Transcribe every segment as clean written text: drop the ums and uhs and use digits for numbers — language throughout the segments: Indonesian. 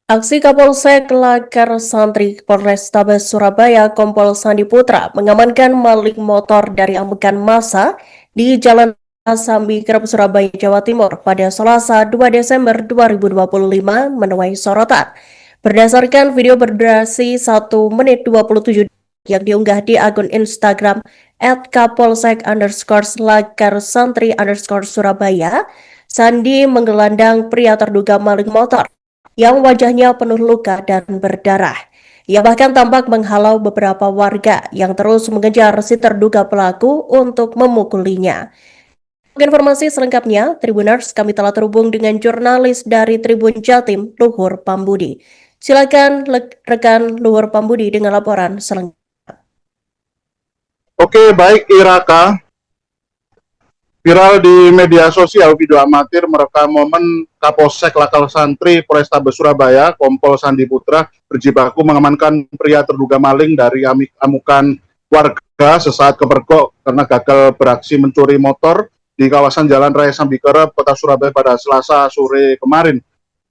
Aksi Kapolsek Lakar Santri Polrestabes Surabaya Kompol Sandi Putra mengamankan maling motor dari amukan massa di Jalan Sambi Kerep Surabaya, Jawa Timur pada Selasa 2 Desember 2025 menuai sorotan. Berdasarkan video berdurasi 1 menit 27 yang diunggah di akun Instagram @kapolsek_lakar_santri_surabaya, Sandi menggelandang pria terduga maling motor yang wajahnya penuh luka dan berdarah. Ia bahkan tampak menghalau beberapa warga yang terus mengejar si terduga pelaku untuk memukulinya. Untuk informasi selengkapnya, Tribuners, kami telah terhubung dengan jurnalis dari Tribun Jatim, Luhur Pambudi. Silakan rekan Luhur Pambudi dengan laporan selengkapnya. Oke, baik Iraka. Viral di media sosial video amatir merekam momen Kapolsek Lakal Santri Polrestabes Surabaya, Kompol Sandi Putra, berjibaku mengamankan pria terduga maling dari amukan warga sesaat kepergok karena gagal beraksi mencuri motor di kawasan Jalan Raya Sambikerep, Kota Surabaya pada Selasa sore kemarin.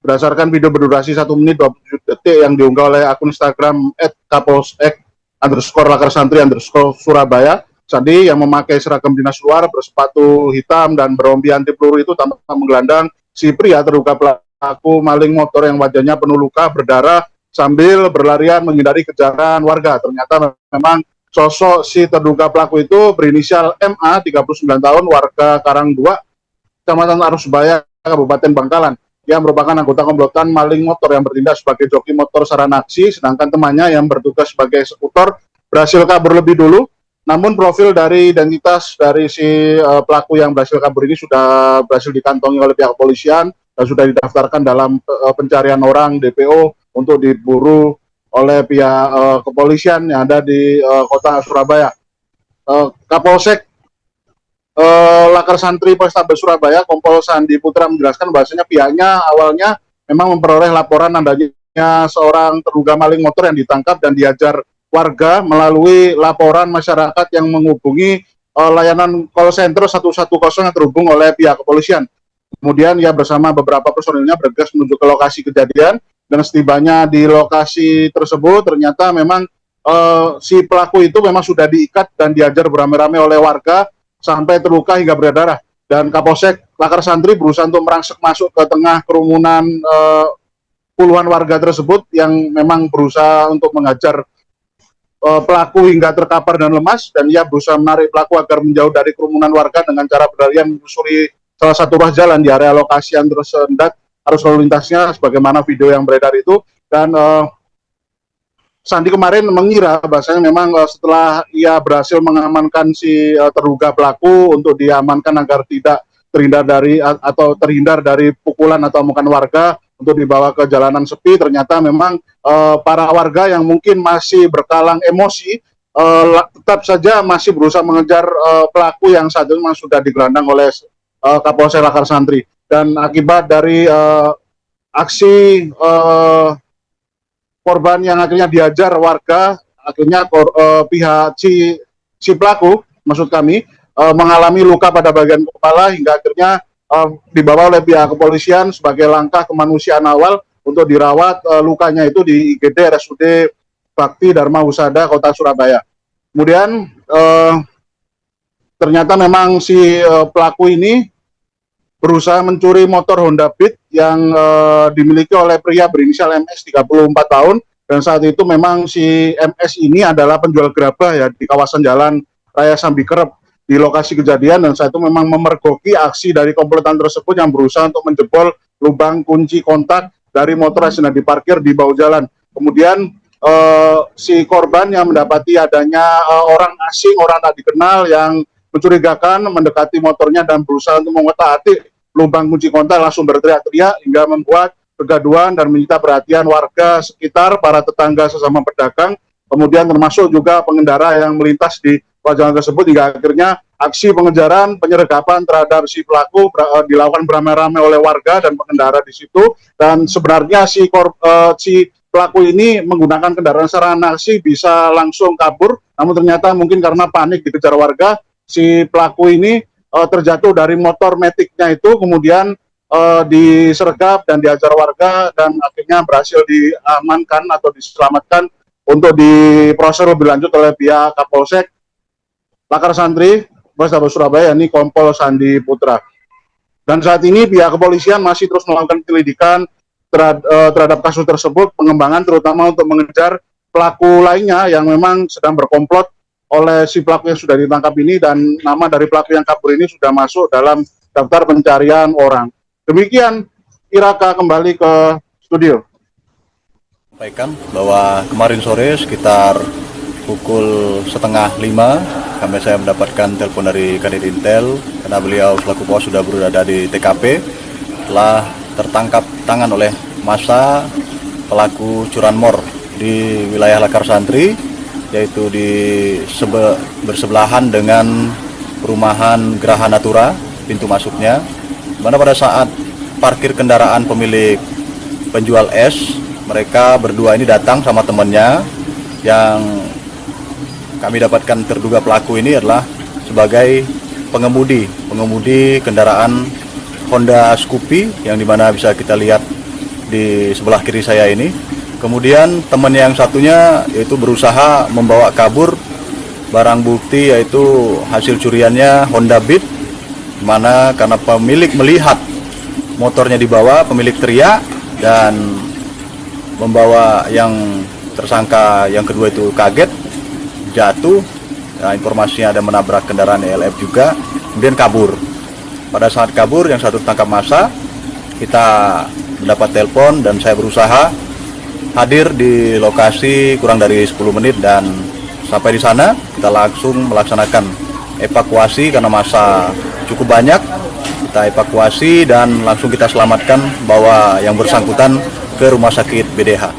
Berdasarkan video berdurasi 1 menit 27 detik yang diunggah oleh akun Instagram @kapolsek_lakar_santri_surabaya, Sandi yang memakai seragam dinas luar, bersepatu hitam dan berompi anti peluru itu tampak menggelandang si pria terduga pelaku maling motor yang wajahnya penuh luka berdarah sambil berlarian menghindari kejaran warga. Ternyata memang sosok si terduga pelaku itu berinisial MA, 39 tahun, warga Karang 2, Kecamatan Arusbaya, Kabupaten Bangkalan, yang merupakan anggota komplotan maling motor yang bertindak sebagai joki motor saranaksi, sedangkan temannya yang bertugas sebagai eksekutor berhasil kabur lebih dulu. Namun profil dari identitas dari si pelaku yang berhasil kabur ini sudah berhasil dikantongi oleh pihak kepolisian dan sudah didaftarkan dalam pencarian orang DPO untuk diburu oleh pihak kepolisian yang ada di kota Surabaya. Kapolsek Lakar Santri Polrestabes Surabaya, Kompol Sandi Putra menjelaskan bahwasanya pihaknya awalnya memang memperoleh laporan adanya seorang terduga maling motor yang ditangkap dan diajar warga melalui laporan masyarakat yang menghubungi layanan call center 110 yang terhubung oleh pihak kepolisian. Kemudian ia bersama beberapa personilnya bergegas menuju ke lokasi kejadian, dan setibanya di lokasi tersebut ternyata memang si pelaku itu memang sudah diikat dan diajar beramai-ramai oleh warga sampai terluka hingga berdarah. Dan Kapolsek Lakar Santri berusaha untuk merangsek masuk ke tengah kerumunan puluhan warga tersebut yang memang berusaha untuk mengajar pelaku hingga terkapar dan lemas, dan ia berusaha menarik pelaku agar menjauh dari kerumunan warga dengan cara berlarian menyusuri salah satu ruas jalan di area lokasi yang tersendat arus lalu lintasnya sebagaimana video yang beredar itu. Dan Sandi kemarin mengira bahasanya memang setelah ia berhasil mengamankan si terduga pelaku untuk diamankan agar tidak terhindar dari pukulan atau amukan warga untuk dibawa ke jalanan sepi, ternyata memang para warga yang mungkin masih berkalang emosi tetap saja masih berusaha mengejar pelaku yang saat itu memang sudah digelandang oleh Kapolsek Lakar Santri. Dan akibat dari aksi korban yang akhirnya diajar warga, akhirnya pihak si pelaku, maksud kami, mengalami luka pada bagian kepala hingga akhirnya dibawa oleh pihak kepolisian sebagai langkah kemanusiaan awal untuk dirawat lukanya itu di IGD RSUD Bakti Dharma Husada Kota Surabaya. Kemudian ternyata memang si pelaku ini berusaha mencuri motor Honda Beat yang dimiliki oleh pria berinisial MS, 34 tahun, dan saat itu memang si MS ini adalah penjual gerabah ya di kawasan Jalan Raya Sambikerep di lokasi kejadian, dan saat itu memang memergoki aksi dari komplotan tersebut yang berusaha untuk menjebol lubang kunci kontak dari motor yang sedang diparkir di bahu jalan. Kemudian si korban yang mendapati adanya orang asing, orang tak dikenal yang mencurigakan mendekati motornya dan berusaha untuk mengotak-atik lubang kunci kontak, langsung berteriak-teriak hingga membuat kegaduhan dan menyita perhatian warga sekitar, para tetangga sesama pedagang, kemudian termasuk juga pengendara yang melintas di jalan tersebut, hingga akhirnya aksi pengejaran penyergapan terhadap si pelaku dilakukan beramai-ramai oleh warga dan pengendara di situ. Dan sebenarnya si pelaku ini menggunakan kendaraan saranaksi bisa langsung kabur, namun ternyata mungkin karena panik dikejar warga, si pelaku ini terjatuh dari motor metiknya itu, kemudian disergap dan diajar warga dan akhirnya berhasil diamankan atau diselamatkan untuk diproses lebih lanjut oleh pihak Kapolsek Lakar Santri Polrestabes Surabaya, yakni Kompol Sandi Putra. Dan saat ini pihak kepolisian masih terus melakukan penyelidikan terhadap kasus tersebut, pengembangan terutama untuk mengejar pelaku lainnya yang memang sedang berkomplot oleh si pelaku yang sudah ditangkap ini, dan nama dari pelaku yang kabur ini sudah masuk dalam daftar pencarian orang. Demikian, Iraka kembali ke studio. Sampaikan bahwa kemarin sore sekitar pukul 4:30 saya mendapatkan telepon dari Kadit Intel karena beliau selaku Pos sudah berada di TKP, telah tertangkap tangan oleh massa pelaku curanmor di wilayah Lakar Santri, yaitu bersebelahan dengan perumahan Geraha Natura, pintu masuknya, mana pada saat parkir kendaraan pemilik penjual es, mereka berdua ini datang sama temannya. Yang kami dapatkan terduga pelaku ini adalah sebagai pengemudi kendaraan Honda Scoopy, yang dimana bisa kita lihat di sebelah kiri saya ini. Kemudian teman yang satunya yaitu berusaha membawa kabur barang bukti, yaitu hasil curiannya Honda Beat, mana karena pemilik melihat motornya dibawa, pemilik teriak dan membawa yang tersangka yang kedua itu kaget, jatuh. Nah, informasinya ada menabrak kendaraan ELF juga, kemudian kabur. Pada saat kabur, yang satu tangkap massa, kita mendapat telepon dan saya berusaha hadir di lokasi kurang dari 10 menit, dan sampai di sana kita langsung melaksanakan evakuasi karena massa cukup banyak. Kita evakuasi dan langsung kita selamatkan, bawa yang bersangkutan ke rumah sakit BDH.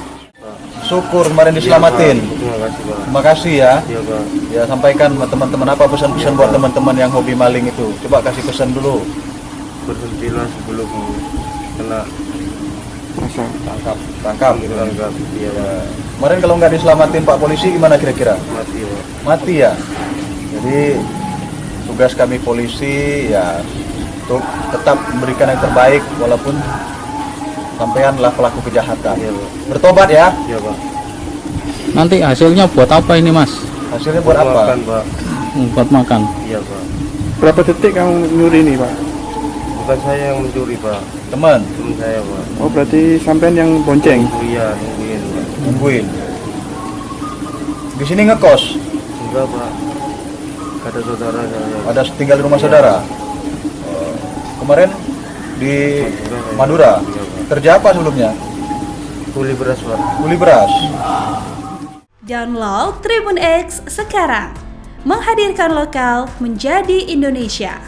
Syukur kemarin diselamatin. Terima kasih ya. Ya, sampaikan teman-teman apa pesan-pesan buat teman-teman yang hobi maling itu. Coba kasih pesan dulu. Berhentilah sebelum kena Tangkap. Iya. Kemarin kalau nggak diselamatin Pak Polisi gimana kira-kira? Mati, Pak. Mati ya. Jadi tugas kami polisi ya untuk tetap memberikan yang terbaik walaupun sampaianlah pelaku kejahatan. Iya, Pak. Bertobat ya. Iya, Pak. Nanti hasilnya buat apa ini, Mas? Hasilnya buat apa? Makan, Pak. Buat makan. Iya, Pak. Berapa detik kamu nyuri ini, Pak? Bukan saya yang mencuri, Pak. Teman, Teman saya, Pak. Oh, berarti sampean yang bonceng. Iya, nungguin, Pak. nungguin. Di sini ngekos, Enggak, Pak. Ada saudara saya. ada tinggal di rumah saudara. Kemarin di Madura. Iya, Pak. Kerja apa sebelumnya? Kuli beras, Pak. Kuli beras. Download Tribun X sekarang. Menghadirkan lokal menjadi Indonesia.